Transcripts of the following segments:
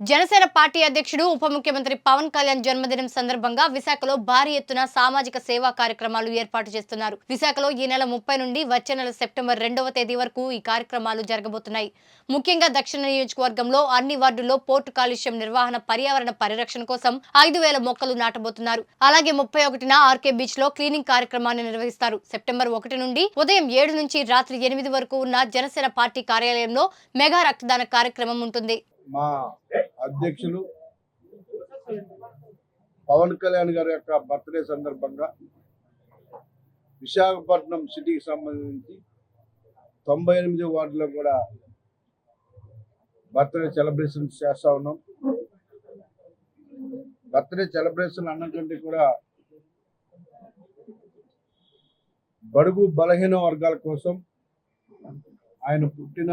Janasena party అధ్యక్షుడు ఉప ముఖ్యమంత్రి పవన్ కళ్యాణ్ జన్మదినం సందర్భంగా విశాఖలో భారీ ఎత్తున సామాజిక సేవా కార్యక్రమాలు ఏర్పాటు చేస్తున్నారు. విశాఖలో ఈ నెల 30 నుండి వచ్చే నెల సెప్టెంబర్ 2వ తేదీ వరకు ఈ కార్యక్రమాలు జరగబోతున్నాయి. ముఖ్యంగా దక్షిణ నియోజకవర్గంలో అన్ని వార్డుల్లో పోర్టు కాలుష్యం నిర్వహణ, పర్యావరణ పరిరక్షణ కోసం 5,000 మొక్కలు నాటబోతున్నారు. అలాగే 31న ఆర్కే బీచ్ లో క్లీనింగ్ కార్యక్రమాన్ని నిర్వహిస్తారు. సెప్టెంబర్ 1 నుండి ఉదయం 7 నుంచి రాత్రి 8 వరకు ఉన్న జనసేన పార్టీ కార్యాలయంలో మెగా రక్తదాన కార్యక్రమం ఉంటుంది. మా అధ్యక్షులు పవన్ కళ్యాణ్ గారి యొక్క బర్త్డే సందర్భంగా విశాఖపట్నం సిటీకి సంబంధించి 98 వార్డులో కూడా బర్త్డే సెలబ్రేషన్స్ చేస్తా ఉన్నాం. బర్త్డే సెలబ్రేషన్ అన్నకంటే కూడా బడుగు బలహీన వర్గాల కోసం ఆయన పుట్టిన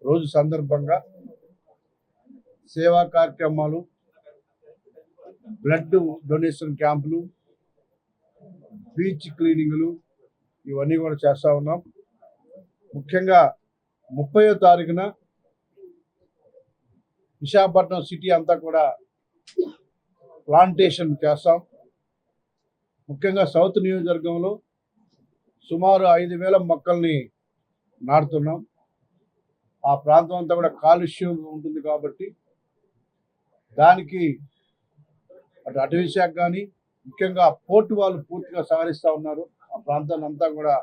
రోజు సందర్భంగా సేవా కార్యక్రమాలు, బ్లడ్ డొనేషన్ క్యాంపులు, బీచ్ క్లీనింగ్లు ఇవన్నీ కూడా చేస్తూ ఉన్నాం. ముఖ్యంగా 30వ తారీఖున విశాఖపట్నం సిటీ అంతా కూడా ప్లాంటేషన్ చేస్తాం. ముఖ్యంగా సౌత్ నియోజకవర్గంలో సుమారు 5,000 మొక్కల్ని నాటుతున్నాం. ఆ ప్రాంతం అంతా కూడా కాలుష్యం ఉంటుంది కాబట్టి దానికి అటు అటవీ శాఖ కానీ ముఖ్యంగా పోర్టు వాళ్ళు పూర్తిగా సహకరిస్తూ ఉన్నారు. ఆ ప్రాంతాన్ని అంతా కూడా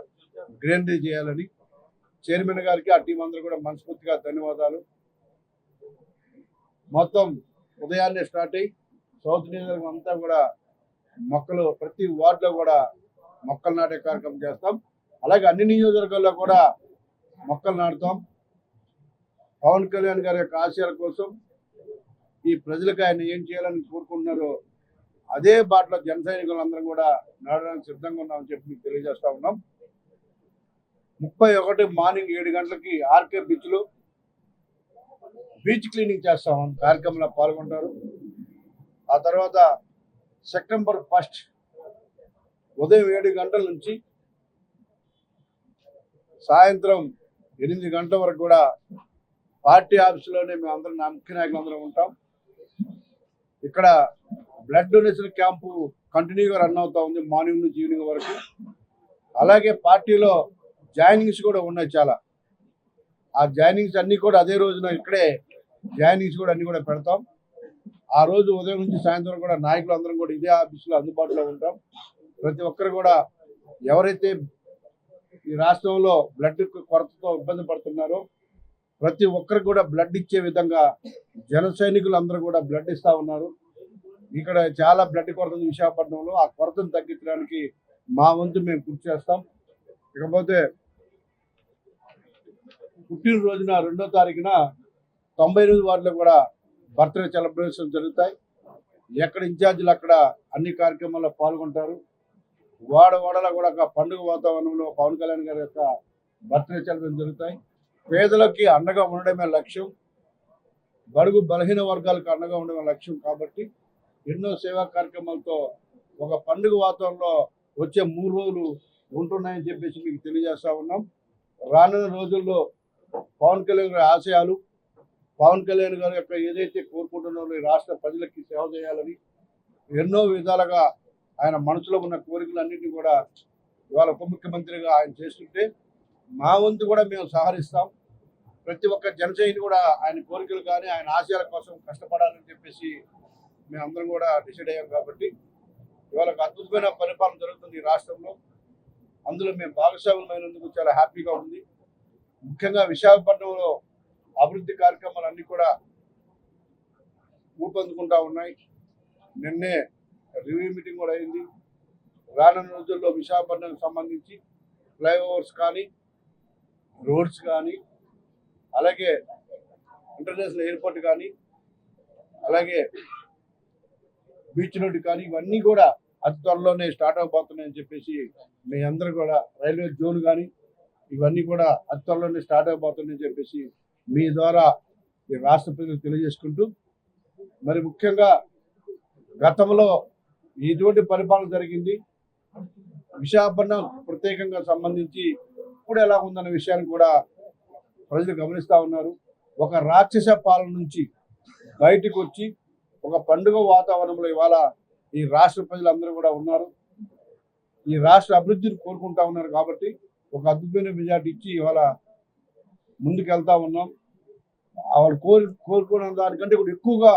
గ్రీనరీ చేయాలని చైర్మన్ గారికి ఆ టీం అందరూ కూడా మనస్ఫూర్తిగా ధన్యవాదాలు. మొత్తం ఉదయాన్నే స్టార్ట్ అయ్యి సౌత్ నియోజకవర్గం అంతా కూడా మొక్కలు ప్రతి వార్డులో కూడా మొక్కలు నాటే కార్యక్రమం చేస్తాం. అలాగే అన్ని నియోజకవర్గాల్లో కూడా మొక్కలు నాటుతాం. పవన్ కళ్యాణ్ గారి యొక్క ఆశయాల కోసం ఈ ప్రజలకు ఆయన ఏం చేయాలని కోరుకుంటున్నారో అదే బాటలో జన సైనికులందరం కూడా నడవడానికి సిద్ధంగా ఉన్నామని చెప్పి మీకు తెలియజేస్తా ఉన్నాం. 31 మార్నింగ్ 7 గంటలకి ఆర్కే బీచ్లో బీచ్ క్లీనింగ్ చేస్తాం. కార్యక్రమంలో పాల్గొంటారు. ఆ తర్వాత సెప్టెంబర్ 1 ఉదయం 7 గంటల నుంచి సాయంత్రం 8 గంటల వరకు కూడా పార్టీ ఆఫీసులోనే మేము అందరం ముఖ్య నాయకులు అందరం ఉంటాం. ఇక్కడ బ్లడ్ డొనేషన్ క్యాంపు కంటిన్యూగా రన్ అవుతా ఉంది మార్నింగ్ నుంచి ఈవినింగ్ వరకు. అలాగే పార్టీలో జాయినింగ్స్ కూడా ఉన్నాయి చాలా. ఆ జాయినింగ్స్ అన్నీ కూడా అదే రోజున ఇక్కడే జాయినింగ్స్ కూడా అన్నీ కూడా పెడతాం. ఆ రోజు ఉదయం నుంచి సాయంత్రం కూడా నాయకులు అందరం కూడా ఇదే ఆఫీసులో అందుబాటులో ఉంటాం. ప్రతి ఒక్కరు కూడా ఎవరైతే ఈ రాష్ట్రంలో బ్లడ్ కొరతతో ఇబ్బంది పడుతున్నారో ప్రతి ఒక్కరికి కూడా బ్లడ్ ఇచ్చే విధంగా జన సైనికులు అందరూ కూడా బ్లడ్ ఇస్తూ ఉన్నారు. ఇక్కడ చాలా బ్లడ్ కొరత ఉంది విశాఖపట్నంలో. ఆ కొరతను తగ్గించడానికి మా వంతు మేము కృషి చేస్తాం. ఇకపోతే పుట్టినరోజున 2వ తారీఖున 98 వార్డులో కూడా బర్త్డే సెలబ్రేషన్ జరుగుతాయి. ఎక్కడ ఇన్ఛార్జీలు అక్కడ అన్ని కార్యక్రమాల్లో పాల్గొంటారు. వాడవాడలో కూడా ఒక పండుగ వాతావరణంలో పవన్ కళ్యాణ్ గారి యొక్క బర్త్డే సెలబ్రేషన్ జరుగుతాయి. పేదలకి అండగా ఉండడమే లక్ష్యం, బడుగు బలహీన వర్గాలకు అండగా ఉండడమే లక్ష్యం. కాబట్టి ఎన్నో సేవా కార్యక్రమాలతో ఒక పండుగ వాతావరణంలో వచ్చే 3 రోజులు ఉంటున్నాయని చెప్పేసి మీకు తెలియజేస్తా ఉన్నాం. రానున్న రోజుల్లో పవన్ కళ్యాణ్ గారి ఆశయాలు, పవన్ కళ్యాణ్ గారి యొక్క ఏదైతే కోరుకుంటున్నారో ఈ రాష్ట్ర ప్రజలకి సేవ చేయాలని ఎన్నో విధాలుగా ఆయన మనసులో ఉన్న కోరికలన్నింటినీ కూడా ఇవాళ ఉప ముఖ్యమంత్రిగా ఆయన చేస్తుంటే మా వంతు కూడా మేము సహకరిస్తాం. ప్రతి ఒక్క జనసేన కూడా ఆయన కోరికలు కానీ ఆయన ఆశయాల కోసం కష్టపడాలని చెప్పేసి మేమందరం కూడా డిసైడ్ అయ్యాం. కాబట్టి ఇవాళ ఒక అద్భుతమైన పరిపాలన జరుగుతుంది ఈ రాష్ట్రంలో. అందులో మేము భాగస్వామ్యమైనందుకు చాలా హ్యాపీగా ఉంది. ముఖ్యంగా విశాఖపట్నంలో అభివృద్ధి కార్యక్రమాలు అన్నీ కూడా ఊపందుకుంటా ఉన్నాయి. నిన్నే రివ్యూ మీటింగ్ కూడా అయింది. రానున్న రోజుల్లో విశాఖపట్నానికి సంబంధించి ఫ్లైఓవర్స్ కానీ, రోడ్స్ కానీ, అలాగే ఇంటర్నేషనల్ ఎయిర్పోర్ట్ కానీ, అలాగే బీచ్ రోడ్ కానీ ఇవన్నీ కూడా అతి త్వరలోనే స్టార్ట్ అవబోతున్నాయని చెప్పేసి మీ అందరూ కూడా రైల్వే జోన్ కానీ ఇవన్నీ కూడా అతి త్వరలోనే స్టార్ట్ అవబోతున్నాయని చెప్పేసి మీ ద్వారా ఈ రాష్ట్ర ప్రజలకు తెలియజేసుకుంటూ, మరి ముఖ్యంగా గతంలో ఇటువంటి పరిపాలన జరిగింది. విశాఖపట్నం ప్రత్యేకంగా సంబంధించి ఇప్పుడు ఎలా ఉందన్న విషయాన్ని కూడా ప్రజలు గమనిస్తూ ఉన్నారు. ఒక రాక్షస పాలన నుంచి బయటికి వచ్చి ఒక పండుగ వాతావరణంలో ఇవాళ ఈ రాష్ట్ర ప్రజలందరూ కూడా ఉన్నారు. ఈ రాష్ట్ర అభివృద్ధిని కోరుకుంటా ఉన్నారు కాబట్టి ఒక అద్భుతమైన మెజార్టీ ఇచ్చి ఇవాళ ముందుకెళ్తా ఉన్నాం. వాళ్ళు కోరుకున్న దానికంటే కూడా ఎక్కువగా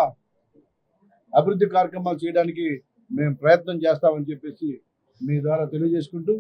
అభివృద్ధి కార్యక్రమాలు చేయడానికి మేము ప్రయత్నం చేస్తామని చెప్పేసి మీ ద్వారా తెలియజేసుకుంటూ